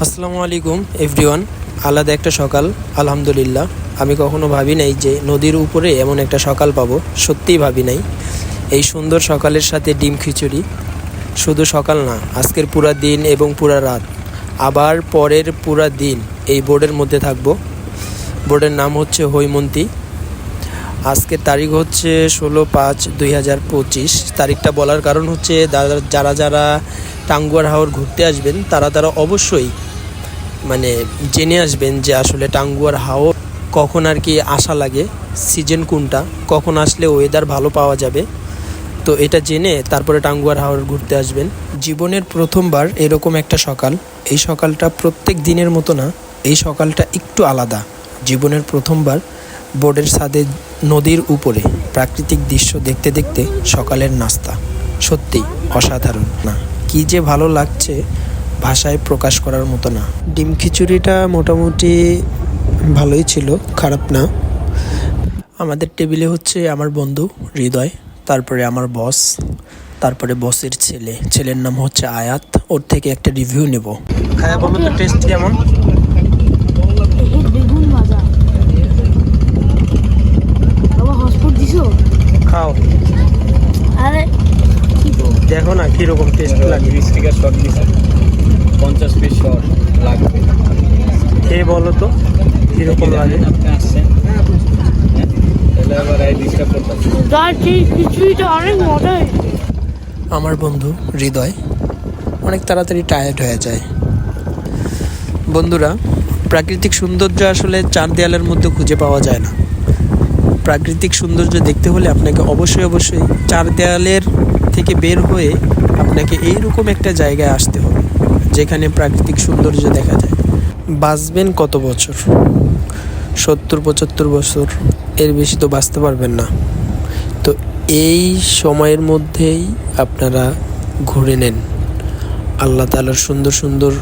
আসসালামু আলাইকুম এভরিওয়ান। আলাদা একটা সকাল, আলহামদুলিল্লাহ। আমি কখনো ভাবি নাই যে নদীর উপরে এমন একটা সকাল পাবো, সত্যিই ভাবি নাই। এই সুন্দর সকালের সাথে ডিম খিচুড়ি, শুধু সকাল না, আজকের পুরা দিন এবং পুরা রাত, আবার পরের পুরা দিন এই বোর্ডের মধ্যে থাকবো। বোর্ডের নাম হচ্ছে হৈমন্তী। আজকের তারিখ হচ্ছে 16/5/2025। তারিখটা বলার কারণ হচ্ছে যারা যারা টাঙ্গুয়ার হাওর ঘুরতে আসবেন তারা অবশ্যই জেনে আসবেন যে আসলে টাঙ্গুয়ার হাওর কখন আর কি আসা লাগে, সিজন কোনটা, কখন আসলে ওয়েদার ভালো পাওয়া যাবে। তো এটা জেনে তারপরে টাঙ্গুয়ার হাওর ঘুরতে আসবেন। জীবনের প্রথমবার এরকম একটা সকাল। এই সকালটা প্রত্যেক দিনের মতো না, এই সকালটা একটু আলাদা। জীবনের প্রথমবার বোর্ডের ছাদে নদীর উপরে প্রাকৃতিক দৃশ্য দেখতে দেখতে সকালের নাস্তা, সত্যি অসাধারণ। না, কি যে ভালো লাগছে ভাষায় প্রকাশ করার মতো না। ডিম খিচুড়িটা মোটামুটি ভালোই ছিল, খারাপ না। আমাদের টেবিলে হচ্ছে আমার বন্ধু হৃদয়, তারপরে আমার বস, তারপরে বসের ছেলের নাম হচ্ছে আয়াত। ওর থেকে একটা রিভিউ নেব। খায়া বলো তো টেস্ট কেমন? বেগুন ভাজা বাবা হসপট দিছো? খাও, আরে দেখো না কিরকম টেস্ট লাগে। 20 টাকা শর্ট দিছে, 50 পিস শর্ট লাগবে। খেয়ে বলো তো কিরকম লাগে। আপনি আসছেন, তাহলে আবার এই ডিস্টার্ব করতেছে। খিচুড়িটা অনেক মজা। আমার বন্ধু হৃদয় অনেক তাড়াতাড়ি টায়ার্ড হয়ে যায়। বন্ধুরা, প্রাকৃতিক সৌন্দর্য আসলে চার দেয়ালের মধ্যে খুঁজে পাওয়া যায় না। প্রাকৃতিক সৌন্দর্য দেখতে হলে আপনাকে অবশ্যই চার দেয়ালের থেকে বের হয়ে আপনাকে এইরকম একটা জায়গায় আসতে হবে যেখানে প্রাকৃতিক সৌন্দর্য দেখা যায়। বাঁচবেন কত বছর? 70-75 বছর, এর বেশি তো বাঁচতে পারবেন না। তো এই সময়ের মধ্যেই আপনারা ঘুরে নেন, আল্লাহ তাআলার সুন্দর সুন্দর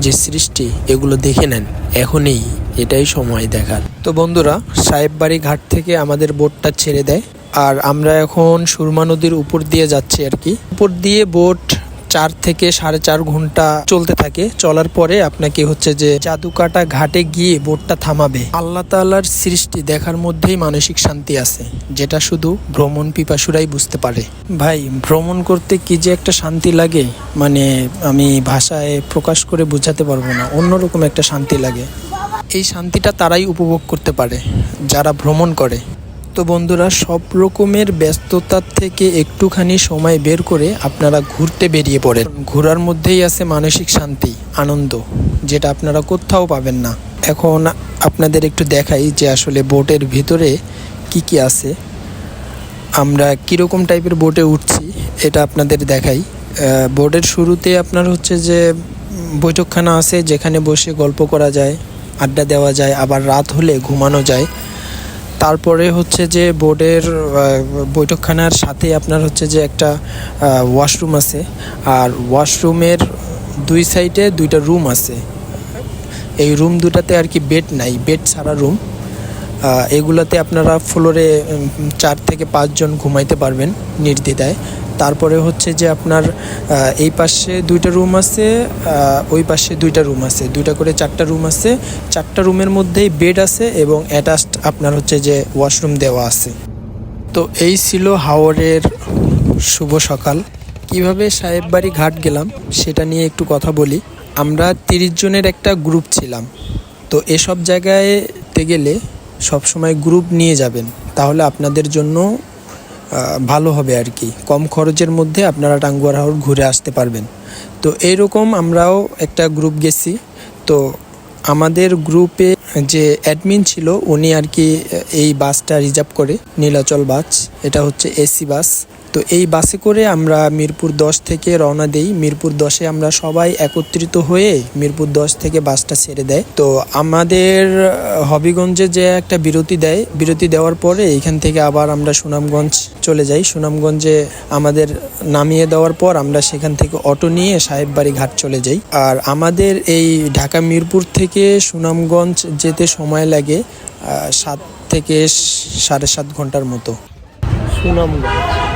যে সৃষ্টি এগুলো দেখে নেন। এখনই এটাই সময় দেখার। তো বন্ধুরা, সাহেববাড়ি ঘাট থেকে আমাদের বোটটা ছেড়ে দেয়, আর আমরা এখন সুরমা নদীর উপর দিয়ে যাচ্ছি আর কি। উপর দিয়ে বোট 4 থেকে 4.5 ঘন্টা চলতে থাকে। চলার পরে আপনাকে হচ্ছে যে জাদুকাটা ঘাটে গিয়ে বোটটা থামাবে। আল্লাহ তাআলার সৃষ্টি দেখার মধ্যেই মানসিক শান্তি আছে, যেটা শুধু ভ্রমণ পিপাসুরাই বুঝতে পারে। ভাই, ভ্রমণ করতে কি যে একটা শান্তি লাগে, আমি ভাষায় প্রকাশ করে বোঝাতে পারবো না। অন্যরকম একটা শান্তি লাগে। এই শান্তিটা তারাই উপভোগ করতে পারে যারা ভ্রমণ করে। তো বন্ধুরা, সব রকমের ব্যস্ততার থেকে একটুখানি সময় বের করে আপনারা ঘুরতে বেরিয়ে পড়েন। ঘোরার মধ্যেই আছে মানসিক শান্তি, আনন্দ, যেটা আপনারা কোথাও পাবেন না। এখন আপনাদের একটু দেখাই যে আসলে বোটের ভিতরে কি কি আছে, আমরা কীরকম টাইপের বোটে উঠছি এটা আপনাদের দেখাই। বোটের শুরুতে আপনার হচ্ছে যে বৈঠকখানা আছে, যেখানে বসে গল্প করা যায়, আড্ডা দেওয়া যায়, আবার রাত হলে ঘুমানো যায়। তারপরে হচ্ছে যে বোর্ডের বৈঠকখানার সাথে আপনার হচ্ছে যে একটা ওয়াশরুম আছে, আর ওয়াশরুমের 2 সাইডে 2টা রুম আছে। এই রুম দুটাতে আর কি বেড নাই, বেড ছাড়া রুম। এগুলাতে আপনারা ফ্লোরে 4 থেকে 5 জন ঘুমাইতে পারবেন নির্দ্বিধায়। তারপরে হচ্ছে যে আপনার এই পাশে 2টা রুম আছে, ওই পাশে 2টা রুম আছে, 2টা করে 4টা রুম আছে। 4টা রুমের মধ্যেই বেড আছে এবং অ্যাটাচড আপনার হচ্ছে যে ওয়াশরুম দেওয়া আছে। তো এই ছিল হাওরের শুভ সকাল। কিভাবে সাহেববাড়ি ঘাট গেলাম সেটা নিয়ে একটু কথা বলি। আমরা 30 জনের একটা গ্রুপ ছিলাম। তো এসব জায়গায় গেলে সবসময় গ্রুপ নিয়ে যাবেন, তাহলে আপনাদের জন্য ভালো হবে আর কি। কম খরচের মধ্যে আপনারা টাঙ্গুয়ার হাওর ঘুরে আসতে পারবেন। তো এইরকম আমরাও একটা গ্রুপ গেছি। তো আমাদের গ্রুপে যে অ্যাডমিন ছিল উনি আর কি এই বাসটা রিজার্ভ করে, নীলাচল বাস, এটা হচ্ছে এসি বাস। তো এই বাসে করে আমরা মিরপুর 10 থেকে রওনা দেই। মিরপুর 10-এ আমরা সবাই একত্রিত হয়ে মিরপুর 10 থেকে বাসটা ছেড়ে দেয়। তো আমাদের হবিগঞ্জে যে একটা বিরতি দেওয়ার পরে এখান থেকে আবার আমরা সুনামগঞ্জ চলে যাই। সুনামগঞ্জে আমাদের নামিয়ে দেওয়ার পর আমরা সেখান থেকে অটো নিয়ে সাহেববাড়ি ঘাট চলে যাই। আর আমাদের এই ঢাকা মিরপুর থেকে সুনামগঞ্জ যেতে সময় লাগে 7 থেকে 7.5 ঘন্টার মতো। সুনামগঞ্জ